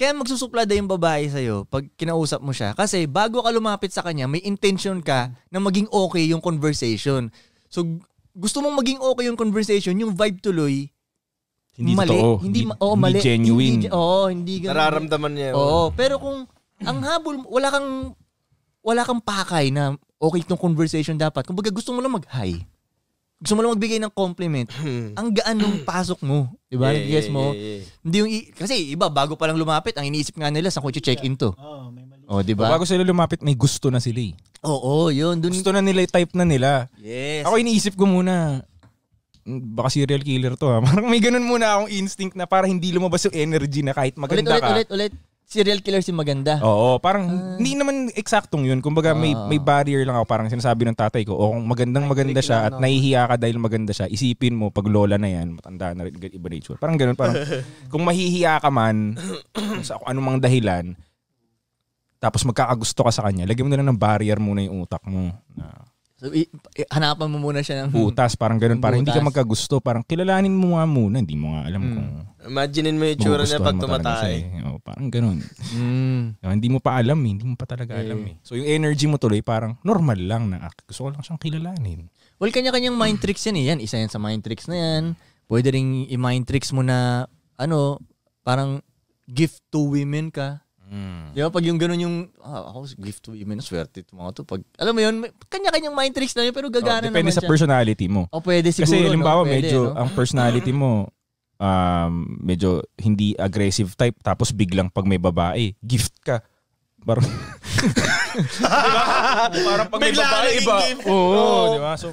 kaya magsusuplada yung babae sa'yo pag kinausap mo siya. Kasi bago ka lumapit sa kanya, may intention ka na maging okay yung conversation. So, gusto mong maging okay yung conversation, yung vibe tuloy, hindi mali. Totoo. Hindi mali. Genuine. Hindi ganun. Nararamdaman niya. Pero kung ang habol, wala kang pakay na okay itong conversation dapat. Kung baga gusto mo lang mag-hi. Gusto mo lang magbigay ng compliment. Ang gaan nung pasok mo. Diba? Nag-guess mo. Hindi yung kasi iba, bago pa lang lumapit, ang iniisip nga nila, saan ko check-in to? May mali. Diba? Bago sila lumapit, may gusto na sila eh. Yun. Gusto na nila, type na nila. Yes. Ako iniisip ko muna, baka serial killer to ha. Parang may ganun muna akong instinct na para hindi lumabas yung energy na kahit maganda ka. Ulit. Serial killer si maganda. Oo, parang hindi naman eksaktong yun. Kumbaga may barrier lang ako. Parang sinasabi ng tatay ko, kung maganda siya at nahihiya ka dahil maganda siya, isipin mo, pag lola na yan, matanda na rin, iba nature. Parang ganun. Parang kung mahihiya ka man, sa anumang dahilan, tapos magkakagusto ka sa kanya, lagyan mo na lang ng barrier muna yung utak mo. So, hanapan mo muna siya ng butas, parang ganun. Parang hindi ka magkagusto. Parang kilalanin mo nga muna. Hindi mo nga alam kung imaginein mo yung tsura niya pag tumatay. Parang ganun. Hindi mo pa alam eh. Hindi mo pa talaga alam eh. So yung energy mo tuloy parang normal lang na gusto ko lang siyang kilalanin. Well, kanya-kanyang mind tricks yan eh. Yan, isa yan sa mind tricks na yan. Pwede rin i-mind tricks mo na parang gift to women ka. Di ba? Pag yung ganun yung, ako gift to women, swerte ito mga to. Pag, alam mo yun, kanya-kanyang mind tricks na yun, pero gagana naman siya. Depende sa personality mo. Pwede siguro. Kasi halimbawa, medyo, ang personality mo, medyo hindi aggressive type, tapos biglang pag may babae, gift ka. Parang, diba? Parang pag may babae, iba. Oo, di ba? So,